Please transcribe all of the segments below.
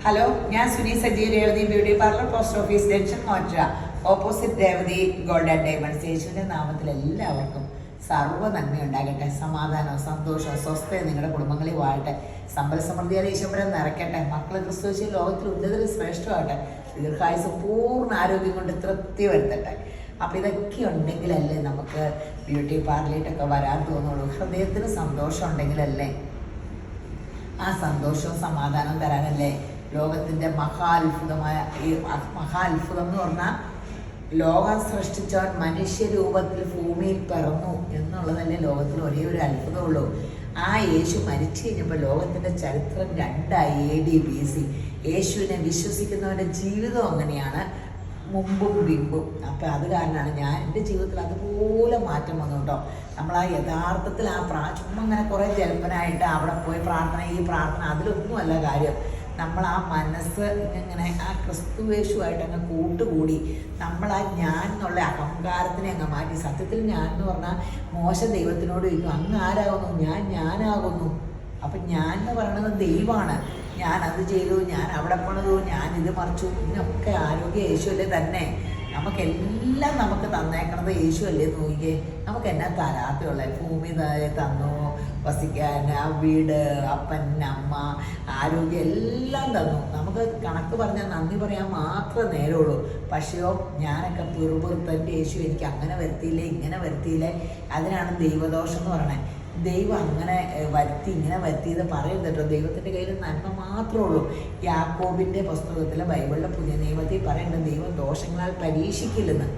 Hello, ഞാൻ Suni Saji, Revathi beauty parlour, post office junction, മോറ്റ, opposite Revathi gold and diamonds. യേശുവിൻ്റെ നാമത്തിൽ എല്ലാവർക്കും സർവ്വ നന്മയുണ്ടാകട്ടെ. സമാധാനവും സന്തോഷവും സ്വസ്ഥയും നിങ്ങളുടെ കുടുംബങ്ങളിൽ വാഴട്ടെ. സമ്പൽ സമൃദ്ധിയാൽ ഈശ്വരൻ നിറയ്ക്കട്ടെ. മക്കൾ ക്രിസ്തുവിൽ ലോകത്തിൽ ഉന്നതത്തിൽ ശ്രേഷ്ഠമാകട്ടെ. ദീർഘായുസ് പൂർണ്ണ ആരോഗ്യം കൊണ്ട് തൃപ്തി വരുത്തട്ടെ. അപ്പോൾ ഇതൊക്കെ ഉണ്ടെങ്കിലല്ലേ നമുക്ക് ബ്യൂട്ടി പാർലറിലൊക്കെ വരാൻ തോന്നുള്ളൂ. ഹൃദയത്തിന് സന്തോഷം ഉണ്ടെങ്കിലല്ലേ ആ സന്തോഷവും സമാധാനവും തരാനല്ലേ ലോകത്തിൻ്റെ മഹാത്ഭുതം എന്ന് പറഞ്ഞാൽ ലോകം സൃഷ്ടിച്ചവൻ മനുഷ്യരൂപത്തിൽ ഭൂമിയിൽ പിറന്നു എന്നുള്ളതല്ലേ ലോകത്തിൽ ഒരേ ഒരു അത്ഭുതമുള്ളൂ. ആ യേശു മരിച്ചു കഴിഞ്ഞപ്പോൾ ലോകത്തിൻ്റെ ചരിത്രം 2 AD BC. യേശുവിനെ വിശ്വസിക്കുന്നവൻ്റെ ജീവിതം അങ്ങനെയാണ്, മുമ്പും പിമ്പും. അപ്പം അത് കാരണമാണ് എൻ്റെ ജീവിതത്തിൽ അതുപോലെ മാറ്റം വന്നു കേട്ടോ. നമ്മൾ ആ യഥാർത്ഥത്തിൽ ചുമ്മാ അങ്ങനെ കുറേ ജൽപ്പനായിട്ട് അവിടെ പോയി പ്രാർത്ഥന, ഈ പ്രാർത്ഥന, അതിലൊന്നുമല്ല കാര്യം. നമ്മൾ ആ മനസ്സ് ഇങ്ങനെ ആ ക്രിസ്തുവേശുവായിട്ട് അങ്ങ് കൂട്ടുകൂടി നമ്മൾ ആ ഞാൻ എന്നുള്ള അഹങ്കാരത്തിനെ അങ്ങ് മാറ്റി. സത്യത്തിൽ ഞാൻ എന്ന് പറഞ്ഞാൽ മോശ ദൈവത്തിനോട് ചോദിക്കും, അങ്ങ് ആരാകുന്നു? ഞാനാകുന്നു. അപ്പം ഞാൻ എന്ന് പറയുന്നത് ദൈവമാണ്. ഞാൻ അത് ചെയ്തു, ഞാൻ അവിടെ പണിതു, ഞാൻ ഇത് മറിച്ചു, ഇതിനൊക്കെ ആരോഗ്യ യേശുവല്ലേ തന്നെ. നമുക്കെല്ലാം നമുക്ക് തന്നേക്കണത് യേശു അല്ലേ. നോക്കിക്കേ, നമുക്ക് എന്നാ തരാത്തുള്ള ഭൂമി തന്നു, വസിക്കാൻ ആ വീട്, അപ്പൻ അമ്മ, ആരോഗ്യം എല്ലാം തന്നു. നമുക്ക് കണക്ക് പറഞ്ഞാൽ നന്ദി പറയാൻ മാത്രമേ നേരമുള്ളൂ. പക്ഷെയോ ഞാനൊക്കെ പിറുപിറുത്തൻ്റെ യേശു എനിക്ക് അങ്ങനെ വരുത്തിയില്ലേ, ഇങ്ങനെ വരുത്തിയില്ലേ. അതിനാണ് ദൈവദോഷം എന്ന് പറയണേ. ദൈവം അങ്ങനെ വരുത്തി, ഇങ്ങനെ വരുത്തിയത് പറയരുത് കേട്ടോ. ദൈവത്തിൻ്റെ കയ്യിൽ നന്മ മാത്രമേ ഉള്ളൂ. യാക്കോബിൻ്റെ പുസ്തകത്തിലെ ബൈബിളിലെ പുതിയ നിയമത്തിൽ പറയേണ്ടത് ദൈവം ദോഷങ്ങളാൽ പരീക്ഷിക്കില്ലെന്ന്.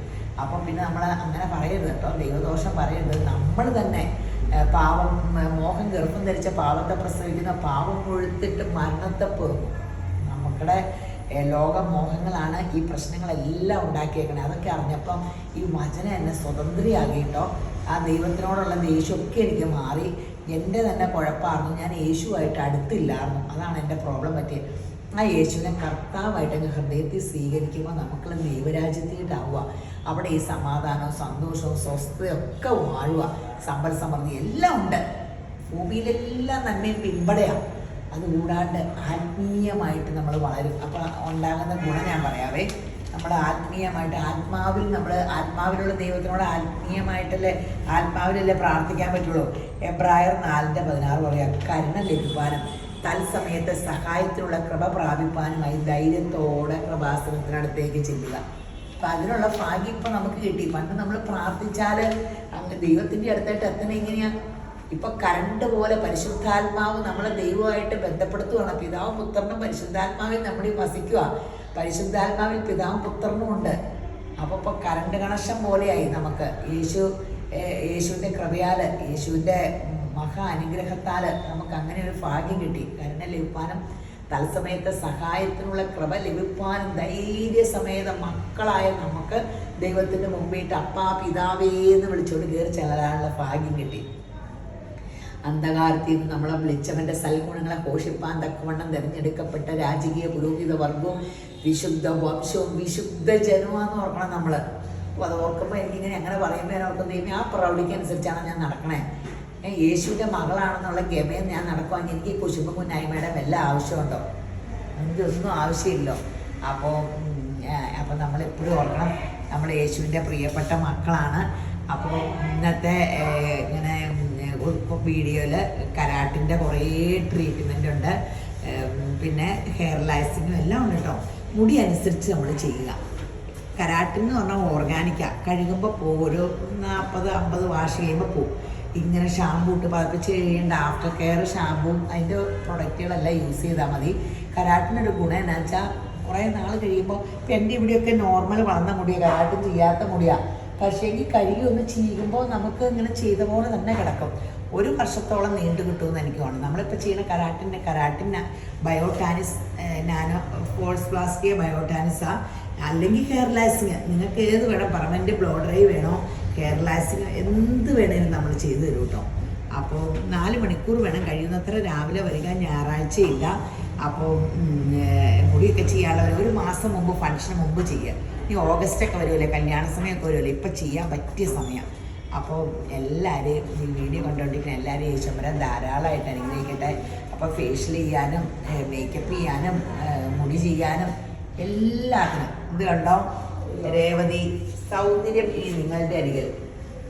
അപ്പം പിന്നെ നമ്മൾ അങ്ങനെ പറയരുത് കേട്ടോ, ദൈവദോഷം പറയരുത്. നമ്മൾ തന്നെ പാവം, മോഹം ഗർഭം ധരിച്ച പാവത്തെ പ്രസവിക്കുന്ന പാവം കൊഴുത്തിട്ട് മരണത്തെ പൊറുക്കും. നമുക്കുടെ ലോകമോഹങ്ങളാണ് ഈ പ്രശ്നങ്ങളെല്ലാം ഉണ്ടാക്കിയേക്കണേ. അതൊക്കെ അറിഞ്ഞപ്പം ഈ വചനം എന്നെ സ്വതന്ത്രയാക്കിയിട്ടോ. ആ ദൈവത്തിനോടുള്ള ദേഷ്യമൊക്കെ എനിക്ക് മാറി. എൻ്റെ തന്നെ കുഴപ്പമായിരുന്നു, ഞാൻ യേശുവായിട്ട് അടുത്തില്ലായിരുന്നു. അതാണ് എൻ്റെ പ്രോബ്ലം പറ്റിയത്. ആ യേശുവിനെ കർത്താവായിട്ട് അങ്ങ് ഹൃദയത്തിൽ സ്വീകരിക്കുമ്പോൾ നമുക്കുള്ള ദൈവരാജ്യത്തിയിട്ടാവുക. അവിടെ ഈ സമാധാനവും സന്തോഷവും സ്വസ്ഥതയൊക്കെ വാഴുക. സമ്പൽ സമൃദ്ധി എല്ലാം ഉണ്ട്. ഭൂമിയിലെല്ലാം നന്മയും പിമ്പടയാണ്. അതുകൂടാണ്ട് ആത്മീയമായിട്ട് നമ്മൾ വളരും. അപ്പോൾ ഉണ്ടാകുന്ന ഗുണം ഞാൻ പറയാവേ. നമ്മുടെ ആത്മീയമായിട്ട് ആത്മാവിലുള്ള ദൈവത്തിനോട് ആത്മീയമായിട്ടല്ലേ, ആത്മാവിലല്ലേ പ്രാർത്ഥിക്കാൻ പറ്റുള്ളൂ. എബ്രായർ 4:16 പറയാം, കരുണ ലഭിക്കാനും തത്സമയത്തെ സഹായത്തിനുള്ള കൃപ പ്രാപിപ്പാനുമായി ധൈര്യത്തോടെ കൃപാസനത്തിനടുത്തേക്ക് ചെല്ലുക. അപ്പം അതിനുള്ള ഭാഗ്യം ഇപ്പം നമുക്ക് കിട്ടി. പണ്ട് നമ്മൾ പ്രാർത്ഥിച്ചാൽ ദൈവത്തിൻ്റെ അടുത്തായിട്ട് എത്തണം എങ്ങനെയാണ്? ഇപ്പം കറണ്ട് പോലെ പരിശുദ്ധാത്മാവ് നമ്മളെ ദൈവമായിട്ട് ബന്ധപ്പെടുത്തുകയാണ്. പിതാവും പുത്രനും പരിശുദ്ധാത്മാവിൽ നമ്മുടെ വസിക്കുക. പരിശുദ്ധാത്മാവിൽ പിതാവും പുത്രനും ഉണ്ട്. അപ്പോൾ ഇപ്പോൾ കറണ്ട് കണക്ഷൻ പോലെയായി നമുക്ക്. യേശുവിൻ്റെ കൃപയാൽ, യേശുവിൻ്റെ മഹാ അനുഗ്രഹത്താൽ നമുക്ക് അങ്ങനെ ഒരു ഭാഗ്യം കിട്ടി. കരുണ ലഭിക്കാനും തത്സമയത്തെ സഹായത്തിനുള്ള കൃപ ലഭിക്കാനും ധൈര്യസമേതം മക്കളായ നമുക്ക് ദൈവത്തിൻ്റെ മുമ്പിട്ട് അപ്പാ പിതാവേ എന്ന് വിളിച്ചുകൊണ്ട് കയറി ചെല്ലാനുള്ള ഭാഗ്യം കിട്ടി. അന്ധകാരത്തിൽ നിന്ന് നമ്മളെ വിളിച്ചവൻ്റെ സൽഗുണങ്ങളെ ഘോഷിപ്പാൻ തക്കവണ്ണം തിരഞ്ഞെടുക്കപ്പെട്ട രാജകീയ പുരോഹിത വർഗവും വിശുദ്ധ വംശവും വിശുദ്ധ ജനമാന്ന് ഓർക്കണം നമ്മൾ. അപ്പോൾ അത് ഓർക്കുമ്പോൾ എനിക്കിങ്ങനെ അങ്ങനെ പറയുമ്പോൾ ഞാൻ ഓർക്കും, ദൈവം ആ പ്രൗഢിക്കനുസരിച്ചാണ് ഞാൻ നടക്കണേ. യേശുവിൻ്റെ മകളാണെന്നുള്ള ഗമയം ഞാൻ നടക്കുവാണെങ്കിൽ എനിക്ക് കുശുമ്പ കുന്നായ്മയുടെ വല്ല ആവശ്യമുണ്ടോ? എനിക്കൊന്നും ആവശ്യമില്ലോ. അപ്പോൾ നമ്മളെപ്പോഴും ഓർക്കണം, നമ്മൾ യേശുവിൻ്റെ പ്രിയപ്പെട്ട മക്കളാണ്. അപ്പോൾ ഇന്നത്തെ ഇങ്ങനെ വീഡിയോയിൽ കരാട്ടിൻ്റെ കുറേ ട്രീറ്റ്മെൻ്റ് ഉണ്ട്, പിന്നെ ഹെയർ ലൈസിങ്ങും എല്ലാം ഉണ്ട് കേട്ടോ. മുടി അനുസരിച്ച് നമ്മൾ ചെയ്യുക. കരാട്ടിന്ന് പറഞ്ഞാൽ ഓർഗാനിക്കാണ്. കഴുകുമ്പോൾ ഒരു 40-50 വാഷ് ചെയ്യുമ്പോൾ പോവും. ഇങ്ങനെ ഷാമ്പൂ ഇട്ട് പതിപ്പിച്ച് കഴിയേണ്ട ആഫ്റ്റർ കെയർ ഷാമ്പൂവും അതിൻ്റെ പ്രൊഡക്റ്റുകളെല്ലാം യൂസ് ചെയ്താൽ മതി. കരാട്ടിനൊരു ഗുണം എന്നാ വെച്ചാൽ കുറേ നാൾ കഴിയുമ്പോൾ ഇപ്പം എൻ്റെ ഇവിടെയൊക്കെ നോർമൽ വളർന്ന മുടിയാണ്, കരാട്ടും ചെയ്യാത്ത മുടിയാണ്. പക്ഷേ ഈ കഴുകി ഒന്ന് ചെയ്യുമ്പോൾ നമുക്ക് ഇങ്ങനെ ചെയ്ത പോലെ തന്നെ കിടക്കും. 1 വർഷത്തോളം നീണ്ടു കിട്ടുമെന്ന് എനിക്ക് തോന്നുന്നു. നമ്മളിപ്പോൾ ചെയ്യുന്ന കരാട്ടിന് ബയോടാനിസ് നാനോ ഫോഴ്സ് പ്ലാസ്റ്റിയ ബയോടാനിസാണ്. അല്ലെങ്കിൽ ഹെയർ ലാസിങ്, നിങ്ങൾക്ക് ഏത് വേണം, പെർമനൻറ്റ് ബ്ലോ ഡ്രൈ വേണോ, ഹെയർ ലാസിങ് എന്ത് വേണേലും നമ്മൾ ചെയ്തു തരും കേട്ടോ. അപ്പോൾ 4 മണിക്കൂർ വേണം, കഴിയുന്നത്ര രാവിലെ വരിക, ഞായറാഴ്ചയില്ല. അപ്പോൾ മുടിയൊക്കെ ചെയ്യാനുള്ളവർ 1 മാസം മുമ്പ്, ഫംഗ്ഷന് മുമ്പ് ചെയ്യുക. ഈ ഓഗസ്റ്റൊക്കെ വരുമല്ലേ, കല്യാണ സമയമൊക്കെ വരുമല്ലോ, ഇപ്പം ചെയ്യാൻ പറ്റിയ സമയം. അപ്പോൾ എല്ലാവരെയും ഈ വീഡിയോ കണ്ടുകൊണ്ടിരിക്കുന്ന എല്ലാവരെയും ഈശ്വരൻ ധാരാളമായിട്ട് അനുഗ്രഹിക്കട്ടെ. അപ്പോൾ ഫേഷ്യൽ ചെയ്യാനും മേക്കപ്പ് ചെയ്യാനും മുടി ചെയ്യാനും എല്ലാത്തിനും. ഇത് കണ്ടോ, രേവതി സൗന്ദര്യം ഈ നിങ്ങളുടെ അരികിൽ.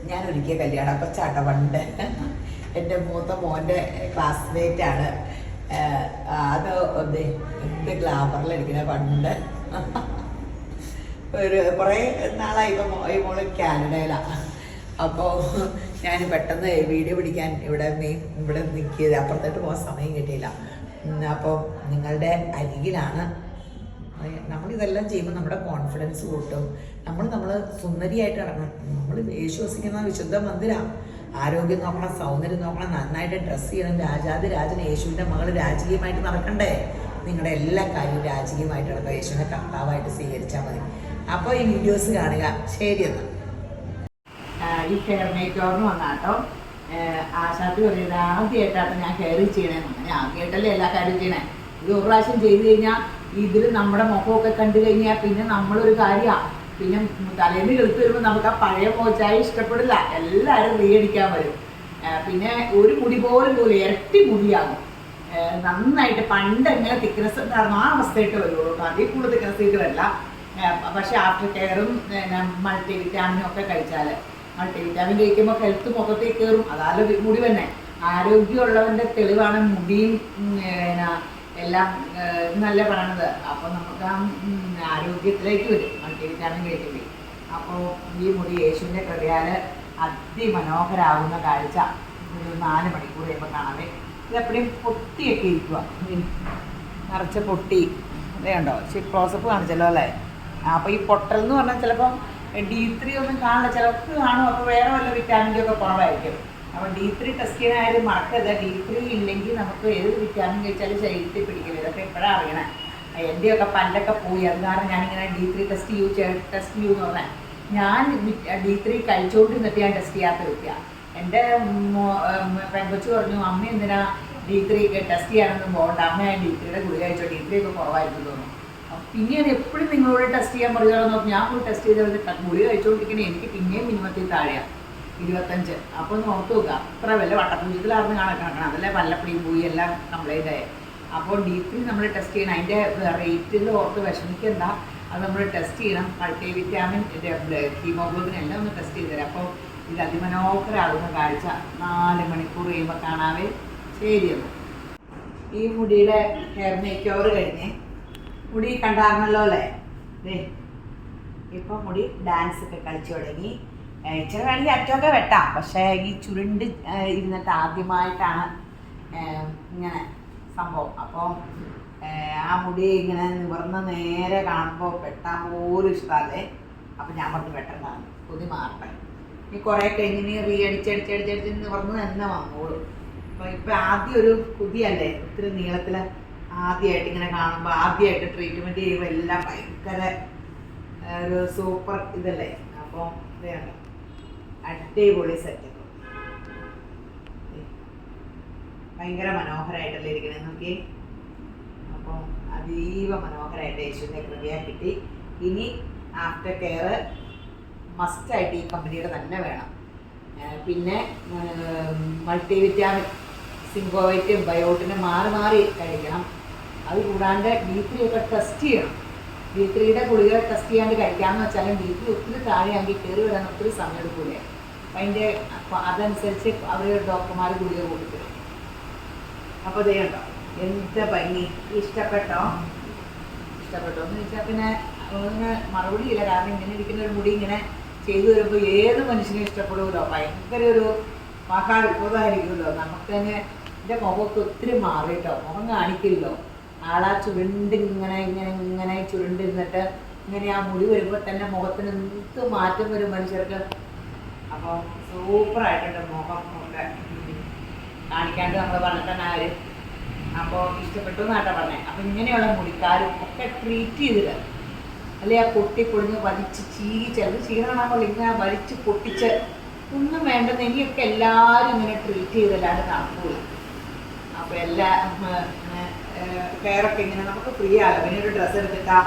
ഞാൻ ഒരിക്കൽ കല്യാണം കൊച്ചാട്ട പണ്ട് എൻ്റെ മൂത്ത മോൻ്റെ ക്ലാസ്മേറ്റാണ്. അത് എന്ത് ഗ്ലാമറിലിരിക്കുന്ന പണ്ട് ഒരു കുറേ നാളായി. ഇപ്പം മോള് കാനഡയിലാണ്. അപ്പോൾ ഞാൻ പെട്ടെന്ന് വീഡിയോ പിടിക്കാൻ ഇവിടെ നിൽക്കിയത്, അപ്പുറത്തോട്ട് പോകാൻ സമയം കിട്ടിയില്ല. അപ്പോൾ നിങ്ങളുടെ അരികിലാണ്. നമ്മളിതെല്ലാം ചെയ്യുമ്പോൾ നമ്മുടെ കോൺഫിഡൻസ് കൂട്ടും. നമ്മൾ സുന്ദരിയായിട്ട് ഇറങ്ങണം. നമ്മൾ വിശ്വസിക്കുന്ന വിശുദ്ധ മന്ദിരം. ആരോഗ്യം നോക്കണം, സൗന്ദര്യം നോക്കണം, നന്നായിട്ട് ഡ്രസ്സ് ചെയ്യണം. രാജൻ യേശുവിൻ്റെ മകൾ രാജകീയമായിട്ട് നടക്കണ്ടേ? നിങ്ങളുടെ എല്ലാ കാര്യവും രാജകീയമായിട്ട് നടക്കുക. യേശുവിനെ കർത്താവായിട്ട് സ്വീകരിച്ചാൽ മതി. അപ്പോൾ ഈ വീഡിയോസ് കാണുക. ശരി എന്നാൽ ഈ കെയർ മേക്കോറിന് വന്നാട്ടോ ആശാത്തി പറയുന്നത് ആദ്യമായിട്ടാണ് ഞാൻ കെയർ ചെയ്യണമെന്ന്. ഞാൻ ആദ്യമായിട്ടല്ലേ എല്ലാ കാര്യവും ചെയ്യണേ. ഇത് ഒരു പ്രാവശ്യം ചെയ്ത് കഴിഞ്ഞാൽ ഇതിൽ നമ്മുടെ മുഖമൊക്കെ കണ്ടു കഴിഞ്ഞാൽ പിന്നെ നമ്മളൊരു കാര്യമാണ്. പിന്നെ തലേന്ന് കെടുത്ത് വരുമ്പോൾ നമുക്ക് ആ പഴയ മോച്ചായ ഇഷ്ടപ്പെടില്ല. എല്ലാവരും റീയടിക്കാൻ വരും. പിന്നെ ഒരു മുടി പോലും ഇരട്ടി മുടിയാകും. നന്നായിട്ട് പണ്ട് എങ്ങനെ തിക്നെസ് ഉണ്ടായിരുന്നു ആ അവസ്ഥയായിട്ട് വരുള്ളൂ. അതിൽ കൂടുതൽ തിക്നെസ് ആയിട്ട് വരില്ല. പക്ഷെ ആഫ്റ്റർ കെയറും മൾട്ടി വിറ്റാമിനും ഒക്കെ കഴിച്ചാൽ, മൾട്ടി വിറ്റാമിൻ കഴിക്കുമ്പോൾ ഹെൽത്ത് മൊത്തത്തിൽ കയറും. അതാല് മുടി തന്നെ ആരോഗ്യമുള്ളവൻ്റെ തെളിവാണ് മുടിയും എല്ലാം നല്ല പറയണത്. അപ്പോൾ നമുക്ക് ആ ആരോഗ്യത്തിലേക്ക് വരും മൾട്ടി വിറ്റാമിൻ കഴിക്കുമ്പോൾ. അപ്പോൾ ഈ മുടി യേശുവിൻ്റെ കൃപയാൽ അതിമനോഹരാകുന്ന കാഴ്ച ഒരു 4 മണിക്കൂർ കഴിയുമ്പോൾ കാണാമേ. ഇതെപ്പോഴും പൊട്ടിയൊക്കെ ഇരിക്കുക, നിറച്ച് പൊട്ടി. അതേ ഉണ്ടോ, ക്ലോസപ്പ് കാണിച്ചല്ലോ അല്ലേ? അപ്പോൾ ഈ പൊട്ടൽ എന്ന് പറഞ്ഞാൽ ചിലപ്പം D3 ഒന്നും കാണില്ല, ചിലർക്ക് കാണും. അപ്പോൾ വേറെ വല്ല വിറ്റാമിൻ്റെ ഒക്കെ കുറവായിരിക്കും. അപ്പോൾ D3 ടെസ്റ്റ് ചെയ്യാനായാലും മറക്കരുത്. D3 ഇല്ലെങ്കിൽ നമുക്ക് ഏത് വിറ്റാമിൻ കഴിച്ചാലും ശരീരത്തിൽ പിടിക്കില്ല. ഇതൊക്കെ എപ്പോഴാണ് അറിയണേ. എൻ്റെയൊക്കെ പല്ലൊക്കെ പോയി. അത് കാരണം ഞാനിങ്ങനെ D3 ടെസ്റ്റ് ചെയ്യൂ എന്ന് പറഞ്ഞാൽ ഞാൻ D3 കഴിച്ചുകൊണ്ടിരുന്നിട്ട് ഞാൻ ടെസ്റ്റ് ചെയ്യാത്ത വ്യക്തിയാണ്. എൻ്റെ പെങ്കൊച്ചു പറഞ്ഞു, അമ്മ എന്തിനാ D3 ടെസ്റ്റ് ചെയ്യാനൊന്നും പോകണ്ട, അമ്മ ഞാൻ D3യുടെ ഗുളിക കഴിച്ചോ, D3 ഒക്കെ കുറവായിരിക്കും തോന്നുന്നു. പിന്നെയാണ് എപ്പോഴും നിങ്ങളോട് ടെസ്റ്റ് ചെയ്യാൻ പറയുകയാണെന്ന് പറഞ്ഞു. ഞാൻ പോയി ടെസ്റ്റ് ചെയ്ത് ഗുളിക കഴിച്ചുകൊണ്ടിരിക്കണേ എനിക്ക് പിന്നെയും മിനിമത്തിൽ താഴെയാണ് 25. അപ്പോൾ ഒന്ന് ഓർത്ത് നോക്കുക, അത്ര വല്ല വട്ടപ്പൂജത്തിലായിരുന്നു കണക്കണം. അതല്ലേ പല്ലപ്പടിയും പോയി എല്ലാം കംപ്ലൈൻ്റ് ആയി. അപ്പോൾ D3 നമ്മൾ ടെസ്റ്റ് ചെയ്യണം. അതിൻ്റെ റേറ്റിൽ ഓർത്ത് വിഷമിക്കണ്ട. അത് നമ്മൾ ടെസ്റ്റ് ചെയ്യണം. മൾട്ടി വിറ്റാമിൻ, ഹീമോഗ്ലോബിൻ എല്ലാം ഒന്ന് ടെസ്റ്റ് ചെയ്ത് തരാം. അപ്പോൾ ഇത് അതിമനോഹരാകുന്ന കാഴ്ച 4 മണിക്കൂർ കഴിയുമ്പോൾ കാണാവേ. ശരിയെന്ന് ഈ മുടിയുടെ ഹെയർ മേക്കോവർ കഴിഞ്ഞ് മുടി കണ്ടായിരുന്നല്ലോ അല്ലേ? ഇപ്പം മുടി ഡാൻസ് ഒക്കെ കളിച്ചു തുടങ്ങി. ഇച്ചിരി വേണമെങ്കിൽ അറ്റമൊക്കെ വെട്ടാം. പക്ഷേ ഈ ചുരുണ്ട് ഇരുന്നിട്ട് ആദ്യമായിട്ടാണ് ഇങ്ങനെ സംഭവം. അപ്പോൾ ആ മുടി ഇങ്ങനെ നിവർന്ന് നേരെ കാണുമ്പോൾ വെട്ടാൻ പോലും ഇഷ്ടമല്ലേ. അപ്പോൾ ഞാൻ പറഞ്ഞു വെട്ടണ്ടാണ്, കൊതി മാറട്ടെ. ഈ കുറേ കഴിഞ്ഞ് അടിച്ചടിച്ച് നിവർന്ന് തന്നെ വന്നോളൂ. അപ്പോൾ ഇപ്പം ആദ്യം ഒരു കുതിയല്ലേ, ഒത്തിരി നീളത്തിൽ ആദ്യമായിട്ട് ഇങ്ങനെ കാണുമ്പോൾ, ആദ്യമായിട്ട് ട്രീറ്റ്മെൻറ്റ് ചെയ്യുമ്പോൾ എല്ലാം ഭയങ്കര ഒരു സൂപ്പർ ഇതല്ലേ. അപ്പോൾ ഇതാണ് അടിപൊളി സെറ്റപ്പ്. ഭയങ്കര മനോഹരമായിട്ടല്ലേ ഇരിക്കണേ നോക്കി. അപ്പോൾ അതീവ മനോഹരമായിട്ട് യേശുവിൻ്റെ കൃപയാ കിട്ടി. ഇനി ആഫ്റ്റർ കെയർ മസ്റ്റായിട്ട് ഈ കമ്പനിയുടെ തന്നെ വേണം. പിന്നെ മൾട്ടി വിറ്റാമിൻ, സിങ്കോവൈറ്റും ബയോട്ടിനും മാറി കഴിക്കണം. അത് കൂടാണ്ട് D3 ഒക്കെ ടെസ്റ്റ് ചെയ്യണം. D3യുടെ ഗുളിക ടെസ്റ്റ് ചെയ്യാണ്ട് കഴിക്കാമെന്ന് വെച്ചാലും D3 ഒത്തിരി താഴെയാണെങ്കിൽ കയറി വരാൻ ഒത്തിരി സമയം എടുക്കൂലേ. അപ്പം അതനുസരിച്ച് അവർ ഡോക്ടർമാർ ഗുളിക കൊടുക്കും. അപ്പോൾ ഇതേ ഉണ്ടോ എന്ത് ഭംഗി. ഇഷ്ടപ്പെട്ടോ എന്ന് ചോദിച്ചാൽ പിന്നെ മറുപടിയില്ല. കാരണം ഇങ്ങനെ ഇരിക്കുന്ന ഒരു മുടി ഇങ്ങനെ ചെയ്തു വരുമ്പോൾ ഏത് മനുഷ്യനും ഇഷ്ടപ്പെടുമല്ലോ. ഭയങ്കര ഒരു മഹാത്ഭുതമായിരിക്കുമല്ലോ. നമുക്ക് തന്നെ എൻ്റെ മുഖമൊക്കെ ഒത്തിരി മാറിയിട്ടോ. മുഖം കാണിക്കില്ലല്ലോ. ആളാ ഇങ്ങനെ ചുരുണ്ടിരുന്നിട്ട് ഇങ്ങനെ ആ മുടി വരുമ്പോൾ തന്നെ മുഖത്തിന് എന്ത് മാറ്റം വരും മനുഷ്യർക്ക്. അപ്പോൾ സൂപ്പറായിട്ടുണ്ട് മുഖം ഒക്കെ കാണിക്കാണ്ട് നമ്മൾ പറഞ്ഞിട്ടാണ് ആര്. അപ്പോൾ ഇഷ്ടപ്പെട്ടു എന്നാട്ടാ പറഞ്ഞത്. അപ്പോൾ ഇങ്ങനെയുള്ള മുടിക്കാരും ഒക്കെ ട്രീറ്റ് ചെയ്തിട്ട് അല്ലെ ആ പൊട്ടിപ്പൊടിഞ്ഞ് വലിച്ച് ചിലത് ചീരണമാകുമ്പോൾ ഇങ്ങനെ വലിച്ച് പൊട്ടിച്ച് ഒന്നും വേണ്ടെന്ന് ഇനിയൊക്കെ എല്ലാവരും ഇങ്ങനെ ട്രീറ്റ് ചെയ്തല്ലാണ്ട് നടക്കൂല. അപ്പോൾ എല്ലാ കെയറൊക്കെ ഇങ്ങനെ നമുക്ക് ഫ്രീ ആകാം. പിന്നെ ഒരു ഡ്രസ്സ് എടുത്തിട്ടാൽ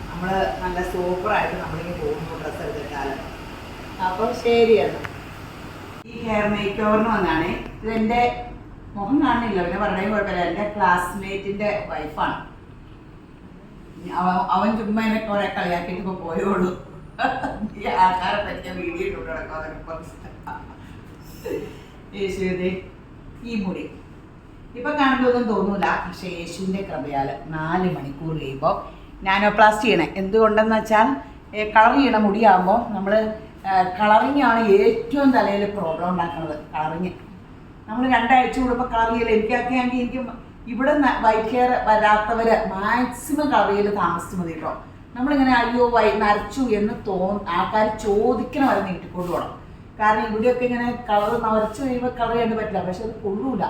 നമ്മൾ നല്ല സൂപ്പറായിട്ട് നമ്മളിങ്ങനെ പോകുന്നു ഡ്രസ്സ് എടുത്തിട്ടാൽ. അപ്പോൾ ശരിയാണ്. ഈ ഹെയർ മേക്ക് ഓവറിന് വന്നാണ്. ഇതെൻ്റെ മുഖം കാണില്ല, പിന്നെ പറഞ്ഞാൽ കുഴപ്പമില്ല. എൻ്റെ ക്ലാസ്മേറ്റിൻ്റെ വൈഫാണ്. അവൻ ചുമ്മാ എന്നെ കുറെ കളിയാക്കിയിട്ട് ഇപ്പൊ പോയോളൂ. ഈ ആൾക്കാരെ പറ്റിയ വീഡിയോ ഇട്ട് കിടക്കാം. യേശുവിന്റെ ഈ മുടി ഇപ്പൊ കാണുമ്പോഴൊന്നും തോന്നൂല, പക്ഷെ യേശുവിന്റെ കൃപയാല് 4 മണിക്കൂർ കഴിയുമ്പോൾ നാനോപ്ലാസ്റ്റി ചെയ്യണേ. എന്തുകൊണ്ടെന്ന് വെച്ചാൽ കളർ ചെയ്യണ മുടിയാകുമ്പോൾ നമ്മൾ കളറിങ് ആണ് ഏറ്റവും തലയിൽ പ്രോബ്ലം ഉണ്ടാക്കുന്നത്. കളറിങ് നമ്മൾ 2 ആഴ്ച കൂടുമ്പോൾ കളർ ചെയ്യല. എനിക്കൊക്കെ ആണെങ്കിൽ എനിക്ക് ഇവിടെ വൈറ്റ് ഹെയർ വരാത്തവര് മാക്സിമം കളർ ചെയ്യൽ താമസിച്ച് മതി കേട്ടോ. നമ്മളിങ്ങനെ അയ്യോ നരച്ചു എന്ന് ആൾക്കാർ ചോദിക്കണ വരെ നീട്ടിക്കൊണ്ട് പോകണം. കാരണം ഇവിടെയൊക്കെ ഇങ്ങനെ കളർ നരച്ചു കഴിയുമ്പോൾ കളർ ചെയ്യാൻ പറ്റില്ല, പക്ഷെ അത് കൊള്ളൂല.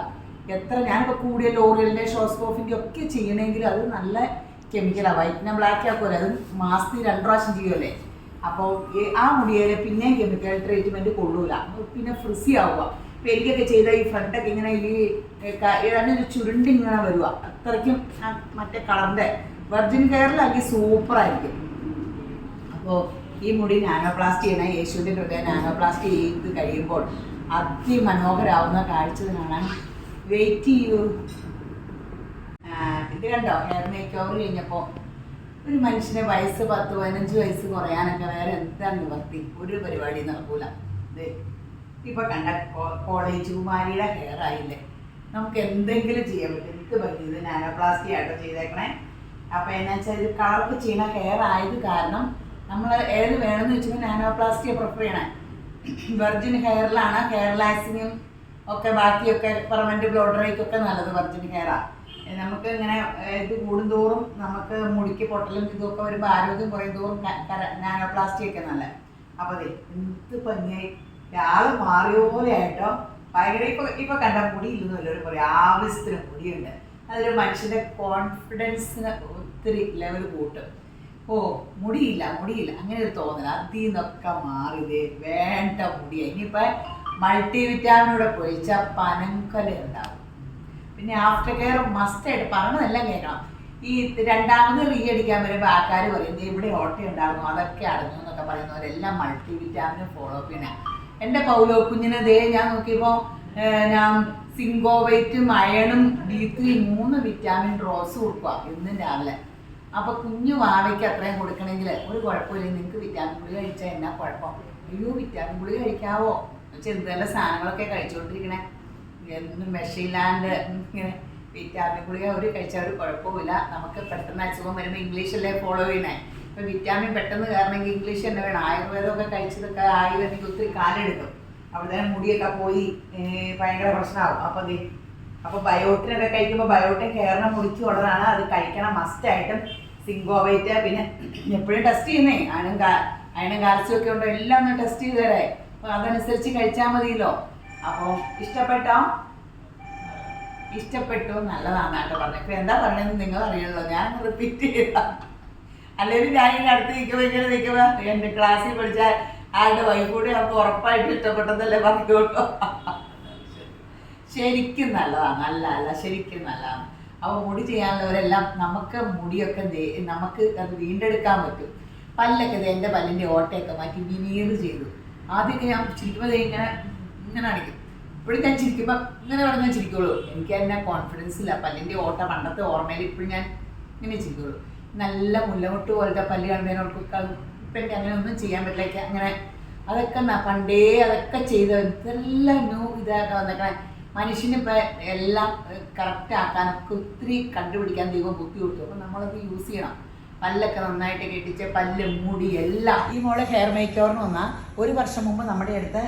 എത്ര ഞാനിപ്പോൾ കൂടിയ ലോറിയലിൻ്റെ ഷോസ്കോഫിൻ്റെ ഒക്കെ ചെയ്യണമെങ്കിൽ അത് നല്ല കെമിക്കലാണ്. വൈറ്റിനെ ബ്ലാക്ക് ആക്കുമല്ലേ, അത് മാസത്തിൽ 2 പ്രാവശ്യം ചെയ്യുമല്ലേ. അപ്പോൾ ആ മുടിയിൽ പിന്നെയും കെമിക്കൽ ട്രീറ്റ്മെൻറ്റ് കൊള്ളൂല, പിന്നെ ഫ്രിസി ആവുക. ഇപ്പം എനിക്കൊക്കെ ചെയ്ത ഈ ഫ്രണ്ടൊക്കെ ഇങ്ങനെ ഏതാണ്ട് ചുരുണ്ടിങ്ങനെ വരിക. അത്രയ്ക്കും മറ്റേ കളറിൻ്റെ വെർജിൻ ഹെയറിലാക്കി സൂപ്പറായിരിക്കും. അപ്പോൾ ഈ മുടി നാനോപ്ലാസ്റ്റി ചെയ്യണ യേശുവിൻ്റെ ഹൃദയം നാനോപ്ലാസ്റ്റി ചെയ്ത് കഴിയുമ്പോൾ അതിമനോഹരാവുന്ന കാഴ്ച കാണാൻ വെയിറ്റ് ചെയ്യൂ. ഇത് കണ്ടോ, ഹെയർ മേക്ക് ഓവർ കഴിഞ്ഞപ്പോൾ ഒരു മനുഷ്യനെ വയസ്സ് 10-15 വയസ്സ് കുറയാനൊക്കെ വേറെ എന്താ നിവർത്തി? ഒരു പരിപാടി നടക്കൂല. ഇത് ഇപ്പൊ കണ്ട കോളേജ് കുമാരിയുടെ ഹെയർ ആയില്ലേ, നമുക്ക് എന്തെങ്കിലും ചെയ്യാൻ പറ്റും. എനിക്ക് പറ്റിയത് നാനോപ്ലാസ്റ്റി ആയിട്ടോ ചെയ്തേക്കണേ. അപ്പം എന്നാ വെച്ചാൽ ഇത് കളർക്ക് ചെയ്യുന്ന ഹെയർ ആയത് കാരണം നമ്മൾ ഏത് വേണമെന്ന് വെച്ചാൽ നാനോപ്ലാസ്റ്റിയെ പ്രിഫർ ചെയ്യണേ. വെർജിൻ ഹെയറിലാണ് ഹെയർ ലാക്സിനും ഒക്കെ ബാക്കിയൊക്കെ പെർമനന്റ് ബ്ലോഡറേക്കൊക്കെ നല്ലത് വെർജിൻ ഹെയറാണ്. നമുക്ക് ഇങ്ങനെ ഇത് കൂടുന്തോറും നമുക്ക് മുടിക്ക് പൊട്ടലും ഇതൊക്കെ വരുമ്പോൾ ആരോഗ്യം കുറയും തോറും നാനോപ്ലാസ്റ്റി ഒക്കെ നല്ല. അപ്പോൾ അതെ എന്ത് ഭംഗിയായി ആള് മാറിയ പോലെ ആയിട്ടോ. ഭയങ്കര ഇപ്പൊ കണ്ട മുടി ഇല്ലെന്ന് എല്ലാവരും പറയും, ആവശ്യത്തിന് മുടിയുണ്ട്. അതൊരു മനുഷ്യന്റെ കോൺഫിഡൻസിന് ഒത്തിരി ലെവൽ കൂട്ടും. ഓ മുടിയില്ല അങ്ങനെ ഒരു തോന്നൽ അതിൽ നിന്നൊക്കെ മാറിയതേ വേണ്ട മുടിയായി. ഇനിയിപ്പോൾ മൾട്ടി വിറ്റാമിനൂടെ പൊഴിച്ചാൽ പനങ്കല ഉണ്ടാവും. പിന്നെ ആഫ്റ്റർ കെയർ മസ്റ്റായിട്ട് പറഞ്ഞതെല്ലാം കേൾക്കണം. ഈ 2ാമത് റീ അടിക്കാൻ വരുമ്പോൾ ആൾക്കാർ പറയും ഇവിടെ ഓട്ട ഉണ്ടാകുന്നു, അതൊക്കെ അടഞ്ഞു എന്നൊക്കെ പറയുന്നവരെല്ലാം മൾട്ടി വിറ്റാമിനും ഫോളോ അപ്പ് ചെയ്യണം. എൻ്റെ പൗലോ കുഞ്ഞിനെ ഞാൻ നോക്കിയപ്പോൾ ഞാൻ സിങ്കോവൈറ്റും അയണും D3 3 വിറ്റാമിൻ ഡ്രോസ് കൊടുക്കുക എന്നും രാവിലെ. അപ്പോൾ കുഞ്ഞു വാവയ്ക്ക് അത്രയും കൊടുക്കണമെങ്കിൽ ഒരു കുഴപ്പമില്ല. നിങ്ങൾക്ക് വിറ്റാമിൻ ഗുളിക കഴിച്ചാൽ എന്നാ കുഴപ്പം? അയ്യോ വിറ്റാമിൻ ഗുളിക കഴിക്കാവോ? ചെറുതല്ല സാധനങ്ങളൊക്കെ കഴിച്ചുകൊണ്ടിരിക്കണേ, എന്നും വിഷയില്ലാണ്ട് ഇങ്ങനെ വിറ്റാമിൻ ഗുളിക ഒരു കഴിച്ചാൽ ഒരു കുഴപ്പമില്ല. നമുക്ക് പെട്ടെന്ന് അസുഖം വരുമ്പോൾ ഇംഗ്ലീഷല്ലേ ഫോളോ ചെയ്യണേ. ഇപ്പം വിറ്റാമിൻ പെട്ടെന്ന് കയറണമെങ്കിൽ ഇംഗ്ലീഷ് തന്നെ വേണം. ആയുർവേദമൊക്കെ കഴിച്ചതൊക്കെ ആയി വരണമെങ്കിൽ ഒത്തിരി കാലെടുക്കും. അവിടെ തന്നെ മുടിയൊക്കെ പോയി ഭയങ്കര പ്രശ്നമാകും. അപ്പോൾ ബയോട്ടിനൊക്കെ കഴിക്കുമ്പോൾ ബയോട്ടിൻ ഹെയറിനെ മുടിക്ക് ഉള്ളതാണ്, അത് കഴിക്കണം മസ്റ്റായിട്ടും. സിങ്കോവൈറ്റ് പിന്നെ എപ്പോഴും ടെസ്റ്റ് ചെയ്യുന്നേ, അയണും കാൽസ്യം ഒക്കെ ഉണ്ടോ എല്ലാം ഒന്ന് ടെസ്റ്റ് ചെയ്ത് തരേ. അപ്പോൾ അതനുസരിച്ച് കഴിച്ചാൽ മതിയല്ലോ. അപ്പോൾ ഇഷ്ടപ്പെട്ടു നല്ലതാണ് കേട്ടോ പറഞ്ഞത്. ഇപ്പം എന്താ പറയണതെന്ന് നിങ്ങൾ അറിയണല്ലോ, ഞാൻ റിപ്പീറ്റ് ചെയ്താ. അല്ലെങ്കിൽ ഞാൻ ഇങ്ങനെ അടുത്ത് നിൽക്കുമ്പോൾ എൻ്റെ ക്ലാസ്സിൽ പഠിച്ചാൽ ആളുടെ വൈഫ് കൂടെ അപ്പോൾ ഉറപ്പായിട്ട് ഇഷ്ടപ്പെട്ടതല്ലേ പറഞ്ഞോട്ടോ. ശരിക്കും നല്ലതാണ്, അല്ല ശരിക്കും നല്ലതാണ്. അപ്പോൾ മുടി ചെയ്യാനുള്ളവരെല്ലാം നമുക്ക് മുടിയൊക്കെ നമുക്ക് അത് വീണ്ടെടുക്കാൻ പറ്റും. പല്ലൊക്കെ എൻ്റെ പല്ലിൻ്റെ ഓട്ടയൊക്കെ മാറ്റി വിനീർ ചെയ്തു. ആദ്യമൊക്കെ ഞാൻ ചിരിക്കുമ്പോൾ ഇങ്ങനെ അടിക്കും. ഇപ്പോഴും ഞാൻ ചിരിക്കുമ്പോൾ ഇങ്ങനെ പറഞ്ഞാൽ ഞാൻ ചിരിക്കുള്ളൂ. എനിക്ക് തന്നെ കോൺഫിഡൻസ് ഇല്ല. പല്ലിൻ്റെ ഓട്ട പണ്ടത്തെ ഓർമ്മയിൽ ഇപ്പോഴും ഞാൻ ഇങ്ങനെ ചിരിക്കുള്ളൂ. നല്ല മുല്ലമുട്ട് പോലത്തെ പല്ല് കാണുന്നതിനോട് ഇപ്പം എനിക്ക് അങ്ങനെ ഒന്നും ചെയ്യാൻ പറ്റില്ല. അങ്ങനെ അതൊക്കെ പണ്ടേ അതൊക്കെ ചെയ്ത് ഇതെല്ലാം ഇതായിട്ട് വന്നേക്കണേ. മനുഷ്യനിപ്പോൾ എല്ലാം കറക്റ്റ് ആക്കാനൊക്കെ ഒത്തിരി കണ്ടുപിടിക്കാൻ ദൈവം ബുദ്ധി കൊടുത്തു. അപ്പോൾ നമ്മളത് യൂസ് ചെയ്യണം. പല്ലൊക്കെ നന്നായിട്ട് കെട്ടിച്ച് പല്ല് മുടി എല്ലാം. ഈ മോളെ ഹെയർ മേക്ക് ഓവറിന് വന്നാൽ 1 വർഷം മുമ്പ് നമ്മുടെ അടുത്ത്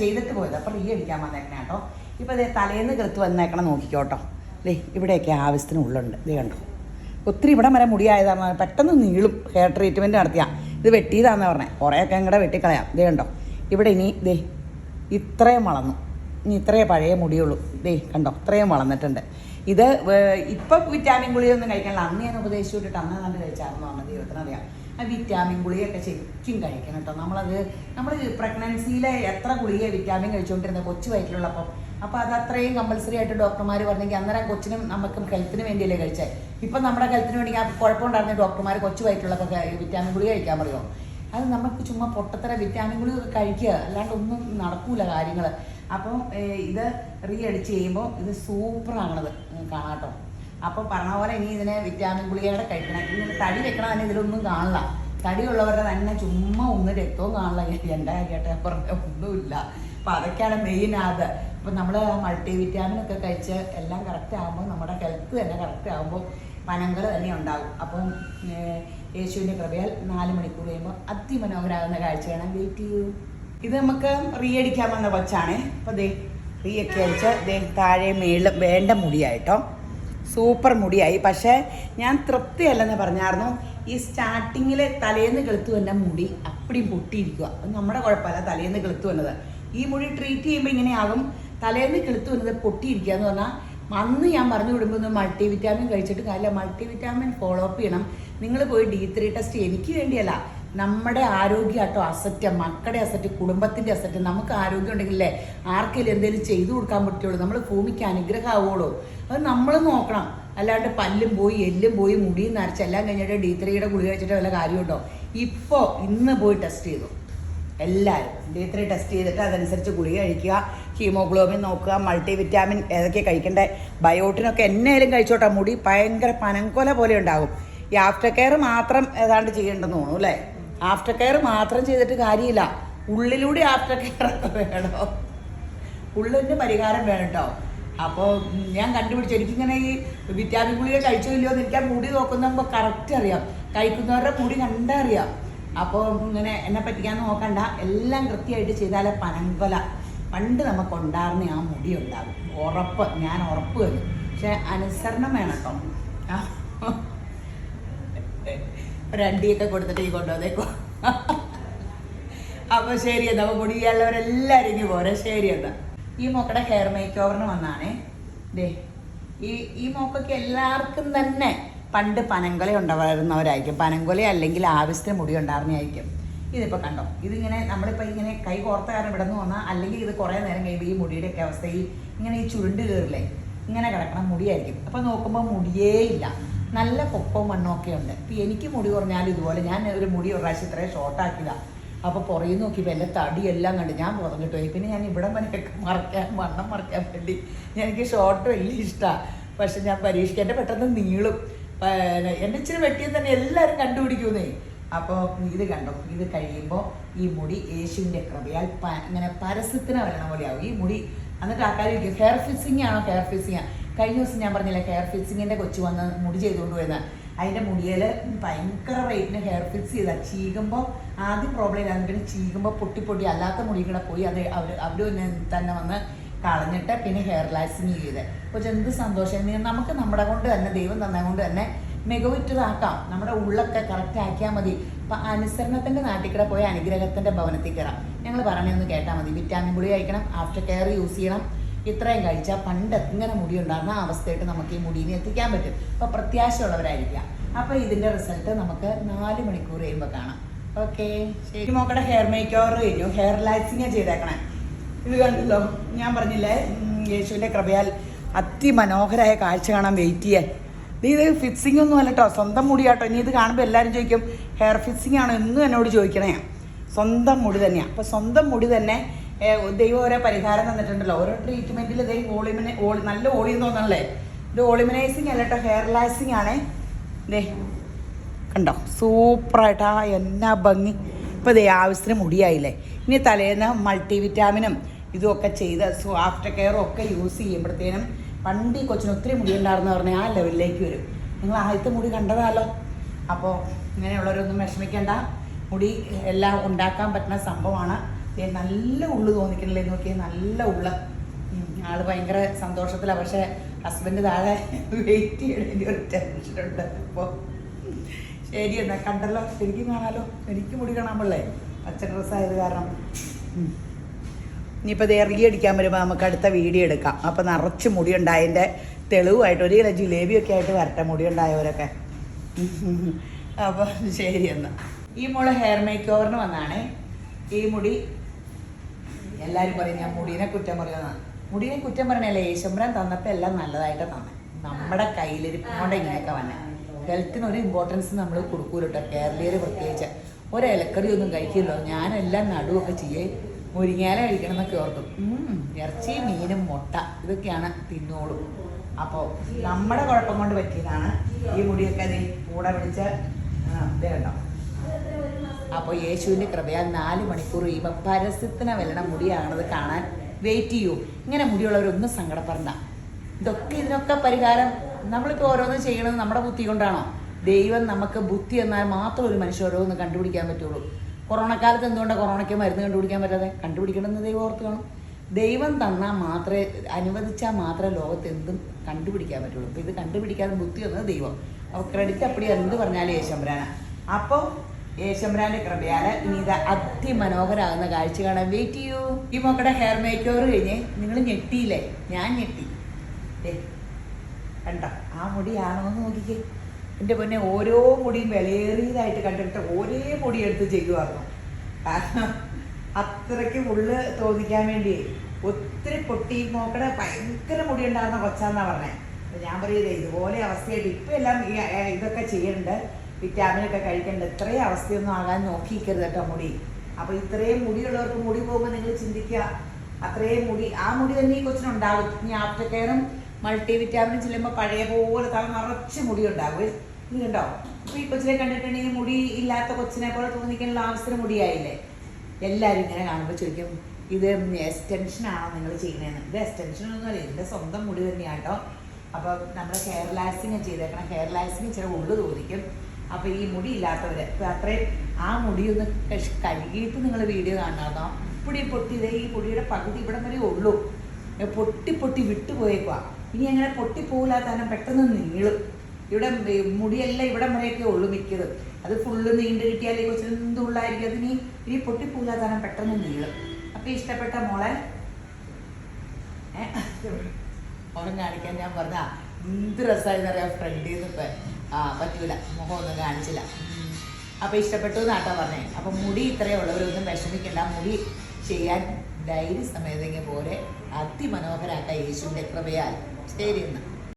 ചെയ്തിട്ട് പോയത്. അപ്പോൾ റീ അടിക്കാൻ വന്നേക്കണേ കേട്ടോ. ഇപ്പോൾ അതേ തലേന്ന് കൃത്ത് വന്നേക്കണം നോക്കിക്കോട്ടോ. ഇവിടെയൊക്കെ ആവശ്യത്തിന് ഉള്ളുണ്ട്. ഇത് കണ്ടോ, ഒത്തിരി ഇവിടെ വരെ മുടിയായതാണ്. പെട്ടെന്ന് നീളും ഹെയർ ട്രീറ്റ്മെൻറ്റ് നടത്തിയാൽ. ഇത് വെട്ടിയതാണെന്ന് പറഞ്ഞത്, കുറേയൊക്കെ ഇങ്ങടെ വെട്ടിക്കളയാം. ഇത് കണ്ടോ, ഇവിടെ ഇനി ഇത്രയും വളർന്നു. ഇനി ഇത്രയേ പഴയ മുടിയുള്ളൂ. കണ്ടോ, ഇത്രയും വളർന്നിട്ടുണ്ട്. ഇത് ഇപ്പം വിറ്റാമിൻ ഗുളിയൊന്നും കഴിക്കാനില്ല. അന്ന് ഞാൻ ഉപദേശിച്ചു വിട്ടിട്ട് അന്ന് കണ്ട് കഴിച്ചായിരുന്നു പറഞ്ഞത്. ദൈവത്തിനറിയാം. ആ വിറ്റാമിൻ ഗുളിയൊക്കെ ശരിക്കും കഴിക്കണം കേട്ടോ. നമ്മൾ പ്രഗ്നൻസിയിലെ എത്ര ഗുളിക വിറ്റാമിൻ കഴിച്ചുകൊണ്ടിരുന്നത് കൊച്ചു വയറ്റിലുള്ളപ്പം. അപ്പോൾ അത് അത്രയും കമ്പൽസറി ആയിട്ട് ഡോക്ടർമാർ പറഞ്ഞെങ്കിൽ അന്നേരം കൊച്ചിനും നമുക്കും ഹെൽത്തിന് വേണ്ടിയല്ലേ കഴിച്ചത്. ഇപ്പം നമ്മുടെ ഹെൽത്തിന് വേണ്ടി കുഴപ്പമുണ്ടായിരുന്ന ഡോക്ടർമാർ കൊച്ചു വയറ്റിലുള്ളപ്പോൾ വിറ്റാമിൻ ഗുളിക കഴിക്കാൻ പറയുമോ? അത് നമുക്ക് ചുമ്മാ പൊട്ടത്തര വിറ്റാമിൻ ഗുളിക കഴിക്കുക, അല്ലാണ്ട് ഒന്നും നടക്കൂല കാര്യങ്ങൾ. അപ്പം ഇത് റീ അടിച്ച് ചെയ്യുമ്പോൾ ഇത് സൂപ്പറാകണത് കാണാട്ടോ. അപ്പോൾ പറഞ്ഞ പോലെ ഇനി ഇതിനെ വിറ്റാമിൻ ഗുളികയുടെ കഴിക്കണം. ഇങ്ങനെ തടി വെക്കണം തന്നെ ഇതിലൊന്നും കാണില്ല. തടിയുള്ളവരുടെ തന്നെ ചുമ്മാ ഒന്ന് രക്തവും കാണില്ല. എൻ്റെ കാര്യമായിട്ട് പറഞ്ഞ ഒന്നുമില്ല. അപ്പം അതൊക്കെയാണ് മെയിൻ അത്. അപ്പം നമ്മൾ മൾട്ടി വിറ്റാമിനൊക്കെ കഴിച്ച് എല്ലാം കറക്റ്റ് ആകുമ്പോൾ നമ്മുടെ ഹെൽത്ത് തന്നെ കറക്റ്റ് ആകുമ്പോൾ പനങ്ങൾ തന്നെ ഉണ്ടാകും. അപ്പം യേശുവിൻ്റെ കൃപയാൽ 4 മണിക്കൂർ കഴിയുമ്പോൾ അതിമനോഹരമാകുന്ന കാഴ്ചയാണ്. വെയിറ്റ് ചെയ്യൂ. ഇത് നമുക്ക് റീ അടിക്കാൻ വന്ന കൊച്ചാണ്. അപ്പോൾ ദേ റീ ഒക്കെ അടിച്ച് ദേ താഴെ മേളിൽ വേണ്ട മുടിയായിട്ടോ, സൂപ്പർ മുടിയായി. പക്ഷേ ഞാൻ തൃപ്തിയല്ലെന്ന് പറഞ്ഞായിരുന്നു. ഈ സ്റ്റാർട്ടിങ്ങിൽ തലേന്ന് കെളുത്തു വന്ന മുടി അപ്പടിയും പൊട്ടിയിരിക്കുക. നമ്മുടെ കുഴപ്പമില്ല, തലേന്ന് കെളുത്തു വന്നത്. ഈ മുടി ട്രീറ്റ് ചെയ്യുമ്പോൾ ഇങ്ങനെയാകും. തലേന്ന് കെളുത്തു വന്നത് പൊട്ടിയിരിക്കുക എന്ന് പറഞ്ഞാൽ അന്ന് ഞാൻ പറഞ്ഞു വിടുമ്പോൾ ഒന്ന് മൾട്ടി വിറ്റാമിൻ കഴിച്ചിട്ട് കാര്യമില്ല. മൾട്ടി വിറ്റാമിൻ ഫോളോ അപ്പ് ചെയ്യണം. നിങ്ങൾ പോയി D3 ടെസ്റ്റ്. എനിക്ക് വേണ്ടിയല്ല, നമ്മുടെ ആരോഗ്യമാട്ടോ അസറ്റ്, മക്കളുടെ അസറ്റ്, കുടുംബത്തിൻ്റെ അസറ്റ്. നമുക്ക് ആരോഗ്യം ഉണ്ടെങ്കിലേ ആർക്കെങ്കിലും എന്തെങ്കിലും ചെയ്തു കൊടുക്കാൻ പറ്റുള്ളൂ. നമ്മൾ ഭൂമിക്ക് അനുഗ്രഹമാവുള്ളൂ. അത് നമ്മൾ നോക്കണം. അല്ലാണ്ട് പല്ലും പോയി എല്ലും പോയി മുടിയും നരച്ച് എല്ലാം കഴിഞ്ഞിട്ട് D3 ഗുളിക കഴിച്ചിട്ട് വല്ല കാര്യമുണ്ടോ? ഇപ്പോൾ ഇന്ന് പോയി ടെസ്റ്റ് ചെയ്തു എല്ലാവരും. D3 ടെസ്റ്റ് ചെയ്തിട്ട് അതനുസരിച്ച് ഗുളിക കഴിക്കുക, ഹീമോഗ്ലോബിൻ നോക്കുക, മൾട്ടി വിറ്റാമിൻ ഏതൊക്കെ കഴിക്കേണ്ടത്, ബയോട്ടിനൊക്കെ എന്നായാലും കഴിച്ചോട്ടെ. മുടി ഭയങ്കര പനങ്കൊല പോലെ ഉണ്ടാകും. ഈ ആഫ്റ്റർ കെയർ മാത്രം ഏതാണ്ട് ചെയ്യേണ്ടെന്ന് തോന്നുന്നു അല്ലേ? ആഫ്റ്റർ കെയർ മാത്രം ചെയ്തിട്ട് കാര്യമില്ല, ഉള്ളിലൂടെ ആഫ്റ്റർ കെയർ ഒക്കെ വേണോ, ഉള്ളിൻ്റെ പരിഹാരം വേണം കേട്ടോ. അപ്പോൾ ഞാൻ കണ്ടുപിടിച്ചു. എനിക്കിങ്ങനെ ഈ വിറ്റാമിൻ ഗുളിക കഴിച്ചോ ഇല്ലയോ എന്ന് എനിക്ക് ആ മുടി നോക്കുമ്പോൾ കറക്റ്റ് അറിയാം. കഴിക്കുന്നവരുടെ മുടി കണ്ടാൽ അറിയാം. അപ്പോൾ ഇങ്ങനെ എന്നെ പറ്റിക്കാൻ നോക്കണ്ട, എല്ലാം കൃത്യമായിട്ട് ചെയ്താലേ പനങ്കൊല പണ്ട് നമുക്ക് ഉണ്ടായിരുന്ന ആ മുടി ഉണ്ടാകും. ഉറപ്പ്, ഞാൻ ഉറപ്പ് വരും. പക്ഷെ അനുസരണം വേണം കേട്ടോ. രണ്ടിയൊക്കെ കൊടുത്തിട്ട് ഈ കൊണ്ടുവന്നേക്കോ. അപ്പോൾ ശരി എന്നാ, അപ്പോൾ മുടിയുള്ളവരെല്ലാവരും ഇനി പോരെ. ശരി എന്നാ. ഈ മോക്കടെ ഹെയർ മേക്ക് ഓവറിന് വന്നാണേ. ദേ ഈ മോക്കൊക്കെ എല്ലാവർക്കും തന്നെ പണ്ട് പനങ്കൊല ഉണ്ടായിരുന്നവരായിരിക്കും. പനങ്കൊല അല്ലെങ്കിൽ ആവശ്യത്തിന് മുടി ഉണ്ടായിരുന്നതായിരിക്കും. ഇതിപ്പോൾ കണ്ടോ, ഇതിങ്ങനെ നമ്മളിപ്പോൾ ഇങ്ങനെ കൈ കോർത്ത കാരണം ഇവിടെ നിന്ന് വന്നാൽ, അല്ലെങ്കിൽ ഇത് കുറേ നേരം കഴിയുമ്പോൾ ഈ മുടിയുടെയൊക്കെ അവസ്ഥയിൽ ഇങ്ങനെ ഈ ചുരുണ്ട് കയറില്ലേ, ഇങ്ങനെ കിടക്കണം മുടിയായിരിക്കും. അപ്പോൾ നോക്കുമ്പോൾ മുടിയേ ഇല്ല, നല്ല പൊക്കവും മണ്ണൊക്കെ ഉണ്ട്. ഇപ്പം എനിക്ക് മുടി കുറഞ്ഞാലും ഇതുപോലെ. ഞാൻ ഒരു മുടി ഒരു പ്രാവശ്യം ഇത്രയും ഷോർട്ടാക്കിയതാണ്. അപ്പോൾ പുറയിൽ നോക്കിയപ്പോൾ എൻ്റെ തടിയെല്ലാം കണ്ട് ഞാൻ പുറകിട്ട് പോയി. പിന്നെ ഞാൻ ഇവിടെ മനക്കൊക്കെ വണ്ണം മറക്കാൻ വേണ്ടി എനിക്ക് ഷോർട്ട് വലിയ ഇഷ്ടമാണ്. പക്ഷെ ഞാൻ പരീക്ഷിക്കാൻ പെട്ടെന്ന് നീളും. എൻ്റെ ഇച്ചിരി വെട്ടിയും തന്നെ എല്ലാവരും കണ്ടുപിടിക്കുന്നേ. അപ്പോൾ ഇത് കണ്ടോ, ഇത് കഴിയുമ്പോൾ ഈ മുടി യേശുവിൻ്റെ കൃപയാൽ ഇങ്ങനെ പരസ്യത്തിന് വരണ പോലെയാവും ഈ മുടി. എന്നിട്ട് ആൾക്കാർ ചോദിക്കും ഹെയർ ഫിക്സിങ് ആണോ, ഹെയർ ഫിക്സിങ് ആണ്. കഴിഞ്ഞ ദിവസം ഞാൻ പറഞ്ഞില്ല ഹെയർ ഫിക്സിങ്ങിൻ്റെ കൊച്ചു വന്ന് മുടി ചെയ്തുകൊണ്ട് പോയെന്ന്. അതിൻ്റെ മുടിയിൽ ഭയങ്കര റേറ്റിന് ഹെയർ ഫിക്സ് ചെയ്താൽ ചീകുമ്പോൾ ആദ്യം പ്രോബ്ലം ഇല്ലായിരുന്നു. പിന്നെ ചീകുമ്പോൾ പൊട്ടി അല്ലാത്ത മുടി കൂടെ പോയി അത് അവർ തന്നെ വന്ന് കളഞ്ഞിട്ട് പിന്നെ ഹെയർ ലാക്സിങ് ചെയ്ത്. അപ്പോൾ എന്ത് സന്തോഷം. നമുക്ക് നമ്മുടെ കൊണ്ട് തന്നെ, ദൈവം തന്നെ കൊണ്ട് തന്നെ മികവുറ്റതാക്കാം. നമ്മുടെ ഉള്ളൊക്കെ കറക്റ്റ് ആക്കിയാൽ മതി. അപ്പം അനുസരണത്തിൻ്റെ നാട്ടിൽ കൂടെ പോയി അനുഗ്രഹത്തിൻ്റെ ഭവനത്തിൽ കയറാം. ഞങ്ങൾ പറഞ്ഞൊന്ന് കേട്ടാൽ മതി. വിറ്റാമിൻ ഗുളിക കഴിക്കണം, ആഫ്റ്റർ കെയർ യൂസ് ചെയ്യണം. ഇത്രയും കഴിച്ചാൽ പണ്ട് ഇങ്ങനെ മുടി ഉണ്ടാകുന്ന അവസ്ഥയായിട്ട് നമുക്ക് ഈ മുടീനെ എത്തിക്കാൻ പറ്റും. അപ്പോൾ പ്രത്യാശയുള്ളവരായിരിക്കുക. അപ്പോൾ ഇതിൻ്റെ റിസൾട്ട് നമുക്ക് 4 മണിക്കൂർ കഴിയുമ്പോൾ കാണാം. ഓക്കെ ശരി. മോക്കടെ ഹെയർ മേക്ക് ഓവർ കഴിഞ്ഞു, ഹെയർ ലാക്സിങ് ചെയ്തേക്കണേ. ഇത് കണ്ടല്ലോ, ഞാൻ പറഞ്ഞില്ലേ യേശുവിൻ്റെ കൃപയാൽ അതിമനോഹരമായ കാഴ്ച കാണാൻ വെയിറ്റ് ചെയ്യാൻ. ഇത് ഫിക്സിംഗ് ഒന്നും അല്ല കേട്ടോ, സ്വന്തം മുടിയാട്ടോ. ഇനി ഇത് കാണുമ്പോൾ എല്ലാവരും ചോദിക്കും ഹെയർ ഫിക്സിംഗ് ആണോ എന്നും എന്നോട് ചോദിക്കണേ. സ്വന്തം മുടി തന്നെയാണ്. അപ്പോൾ സ്വന്തം മുടി തന്നെ ദൈവം ഓരോ പരിഹാരം തന്നിട്ടുണ്ടല്ലോ. ഓരോ ട്രീറ്റ്മെൻറ്റിൽ ദൈവം നല്ല ഓളിയെന്ന് തോന്നണല്ലേ. ഇത് ഓളിമിനൈസിങ് അല്ല കേട്ടോ, ഹെയർ ലാക്സിങ് ആണേ. ദേ കണ്ടോ സൂപ്പറായിട്ടാ, എന്നാ ഭംഗി. ഇപ്പോൾ ദേ ആവശ്യത്തിന് മുടിയായില്ലേ. ഇനി തലേന്ന് മൾട്ടി വിറ്റാമിനും ഇതുമൊക്കെ ചെയ്ത് ആഫ്റ്റർ കെയറും ഒക്കെ യൂസ് ചെയ്യുമ്പോഴത്തേനും പണ്ട് ഈ കൊച്ചിന് ഒത്തിരി മുടി ഉണ്ടായിരുന്നു പറഞ്ഞാൽ ആ ലെവലിലേക്ക് വരും. നിങ്ങൾ ആദ്യത്തെ മുടി കണ്ടതാലോ. അപ്പോൾ ഇങ്ങനെയുള്ളവരൊന്നും വിഷമിക്കേണ്ട, മുടി എല്ലാം ഉണ്ടാക്കാൻ പറ്റുന്ന സംഭവമാണ്. നല്ല ഉള്ളു തോന്നിക്കണില്ലേ, നോക്കിയാൽ നല്ല ഉള്ള ആൾ ഭയങ്കര സന്തോഷത്തിലാണ്. പക്ഷേ ഹസ്ബൻഡ് താഴെ വെയിറ്റ് ചെയ്യണേൻ്റെ ഒരു ടെൻഷനുണ്ട്. അപ്പോൾ ശരി എന്നാ, കണ്ടല്ലോ, ശരിക്കും കാണാമല്ലോ. എനിക്ക് മുടി കാണാൻ പാടില്ലേ, പച്ച ഡ്രസ്സായത് കാരണം. ഇനിയിപ്പോൾ ഇത് ഇറങ്ങി അടിക്കാൻ വരുമ്പോൾ നമുക്ക് അടുത്ത വീഡിയോ എടുക്കാം. അപ്പോൾ നിറച്ച് മുടി ഉണ്ടായതിൻ്റെ തെളിവായിട്ട് 1 കിലോ ജിലേബിയൊക്കെ ആയിട്ട് വരട്ടെ മുടി ഉണ്ടായവരൊക്കെ. അപ്പോൾ ശരി എന്നാൽ. ഈ മോള് ഹെയർ മേക്ക് ഓവറിന് വന്നാണേ. ഈ മുടി എല്ലാവരും പറയും ഞാൻ മുടീനെ കുറ്റം പറയുന്നതാണ്. മുടീനെ കുറ്റം പറയണല്ലേ, യേശുമ്പരാൻ തന്നപ്പോൾ എല്ലാം നല്ലതായിട്ട് തന്നെ നമ്മുടെ കയ്യിലിരിപ്പോണ്ട് ഇങ്ങനെയൊക്കെ വന്നെ. ഹെൽത്തിന് ഒരു ഇമ്പോർട്ടൻസ് നമ്മൾ കൊടുക്കൂല കേട്ടോ. കേരളീയർ പ്രത്യേകിച്ച് ഒരു ഇലക്കറി ഒന്നും കഴിക്കില്ലോ. ഞാനെല്ലാം നടുവൊക്കെ ചെയ്യേ, മുരിങ്ങാല കഴിക്കണം എന്നൊക്കെ ഓർക്കും. ഇറച്ചി, മീനും, മുട്ട ഇതൊക്കെയാണ് തിന്നോളും. അപ്പോൾ നമ്മുടെ കുഴപ്പം കൊണ്ട് പറ്റിയതാണ് ഈ മുടിയൊക്കെ അതിൽ കൂടെ പിടിച്ച് ഇത് കണ്ടോ. അപ്പോൾ യേശുവിൻ്റെ കൃപയാൽ 4 മണിക്കൂർ കഴിയുമ്പോൾ പരസ്യത്തിന് വല്ലണ മുടിയാണത് കാണാൻ വെയിറ്റ് ചെയ്യൂ. ഇങ്ങനെ മുടിയുള്ളവരൊന്നും സങ്കടപ്പെടണ്ട. ഇതിനൊക്കെ പരിഹാരം നമ്മളിപ്പോൾ ഓരോന്ന് ചെയ്യണത് നമ്മുടെ ബുദ്ധി കൊണ്ടാണോ? ദൈവം നമുക്ക് ബുദ്ധി എന്നാൽ മാത്രം ഒരു മനുഷ്യൻ ഓരോന്ന് കണ്ടുപിടിക്കാൻ പറ്റുള്ളൂ. കൊറോണ കാലത്ത് എന്തുകൊണ്ടാണ് കൊറോണയ്ക്ക് മരുന്ന് കണ്ടുപിടിക്കാൻ പറ്റാതെ? കണ്ടുപിടിക്കണമെന്ന് ദൈവം ഓർത്ത് കാണും. ദൈവം തന്നാൽ മാത്രമേ, അനുവദിച്ചാൽ മാത്രമേ ലോകത്ത് എന്തും കണ്ടുപിടിക്കാൻ പറ്റുള്ളൂ. അപ്പോൾ ഇത് കണ്ടുപിടിക്കാതെ ബുദ്ധി തന്നത് ദൈവം. അപ്പോൾ ക്രെഡിറ്റ് അപ്പടി എന്ത് പറഞ്ഞാലും യേശുമ്പരാനാണ്. അപ്പോൾ യേശുമ്പരാൻ്റെ കൃപയാൽ ഇനി ഇത് അതിമനോഹരമാകുന്ന കാഴ്ച കാണാൻ വെയിറ്റ് ചെയ്യൂ. ഈ മക്കളുടെ ഹെയർ മേക്ക് ഓവർ കഴിഞ്ഞ് നിങ്ങൾ ഞെട്ടിയില്ലേ? ഞാൻ ഞെട്ടി. കണ്ടോ ആ മുടിയാണോ എന്ന് നോക്കിക്കേ. എൻ്റെ പൊന്നെ, ഓരോ മുടിയും വിലയേറിയതായിട്ട് കണ്ടിട്ട് ഒരേ മുടി എടുത്ത് ചെയ്യുമായിരുന്നു. കാരണം അത്രയ്ക്ക് ഉള്ളു തോന്നിക്കാൻ വേണ്ടി ഒത്തിരി പൊട്ടി നോക്കണ ഭയങ്കര മുടി ഉണ്ടായിരുന്ന കൊച്ചാന്നാണ് പറഞ്ഞത്. അപ്പം ഞാൻ പറയുന്നത് ഇതുപോലെ അവസ്ഥയായിട്ട് ഇപ്പം എല്ലാം ഇതൊക്കെ ചെയ്യുന്നുണ്ട്, വിറ്റാമിനൊക്കെ കഴിക്കേണ്ടത്. ഇത്രയും അവസ്ഥയൊന്നും ആകാൻ നോക്കിയിരിക്കരുത് കേട്ടോ മുടി. അപ്പോൾ ഇത്രയും മുടിയുള്ളവർക്ക് മുടി പോകുമ്പോൾ നിങ്ങൾ ചിന്തിക്കുക, അത്രയും മുടി ആ മുടി തന്നെ ഈ കൊച്ചിനുണ്ടാകും. ഇനി ആഫ്റ്റർ കെയറും മൾട്ടി വിറ്റാമിനും ചെല്ലുമ്പോൾ പഴയ പോലെ തല നിറച്ച് മുടി ഉണ്ടാകും. ഇത് കണ്ടോ, ഇപ്പോൾ ഈ കൊച്ചിനെ കണ്ടിട്ടുണ്ടെങ്കിൽ മുടി ഇല്ലാത്ത കൊച്ചിനെ പോലെ തോന്നിക്കാനുള്ള ആവശ്യത്തിന് മുടിയായില്ലേ. എല്ലാവരും ഇങ്ങനെ കാണുമ്പോൾ ചോദിക്കും ഇത് എക്സ്റ്റൻഷനാണോ നിങ്ങൾ ചെയ്യുന്നതെന്ന്. ഇത് എക്സ്റ്റൻഷനൊന്നുമല്ല, എൻ്റെ സ്വന്തം മുടി തന്നെയാണ് കേട്ടോ. അപ്പോൾ നമ്മൾ ഹെയർ ലാക്സിങ് ചെയ്തേക്കണം. ഹെയർ ലാക്സിങ് ചില ഉള്ളു തോന്നിക്കും. അപ്പോൾ ഈ മുടി ഇല്ലാത്തവർ ഇപ്പോൾ അത്രയും ആ മുടിയൊന്ന് കഴുകിയിട്ട് നിങ്ങൾ വീഡിയോ കാണാമെന്നോ. പൊട്ടിയത് ഈ പൊടിയുടെ പകുതി ഇവിടെ വരെ ഉള്ളൂ, പൊട്ടി വിട്ടുപോയേക്കുക. ഇനി അങ്ങനെ പൊട്ടിപ്പോകില്ലാത്ത കാരണം പെട്ടെന്ന് നീളും. ഇവിടെ മുടിയെല്ലാം ഇവിടെ വരെയൊക്കെ ഉള്ളു മിക്കതും. അത് ഫുള്ള് നീണ്ടു കിട്ടിയാൽ കൊച്ചിന് എന്തുള്ളായിരിക്കും. അതിന് ഇനി പൊട്ടിപ്പോകില്ലാത്ത കാരണം പെട്ടെന്ന് നീളും. അപ്പോൾ ഇഷ്ടപ്പെട്ട മോളെ മുഖം കാണിക്കാൻ ഞാൻ പറഞ്ഞ എന്ത് രസമായിരുന്നു അറിയാം. ഫ്രണ്ടിൽ നിന്ന് ഇപ്പം പറ്റൂല, മുഖമൊന്നും കാണിച്ചില്ല. അപ്പോൾ ഇഷ്ടപ്പെട്ടു എന്നാട്ടോ പറഞ്ഞേ. അപ്പം മുടി ഇത്രയേ ഉള്ളവരൊന്നും വിഷമിക്കണ്ട. മുടി ചെയ്യാൻ ധൈര്യ സമയത്തെങ്കിൽ പോലെ അതിമനോഹരാക്കാം യേശുവിൻ്റെ കൃപയാൽ. ശരി എന്നാൽ.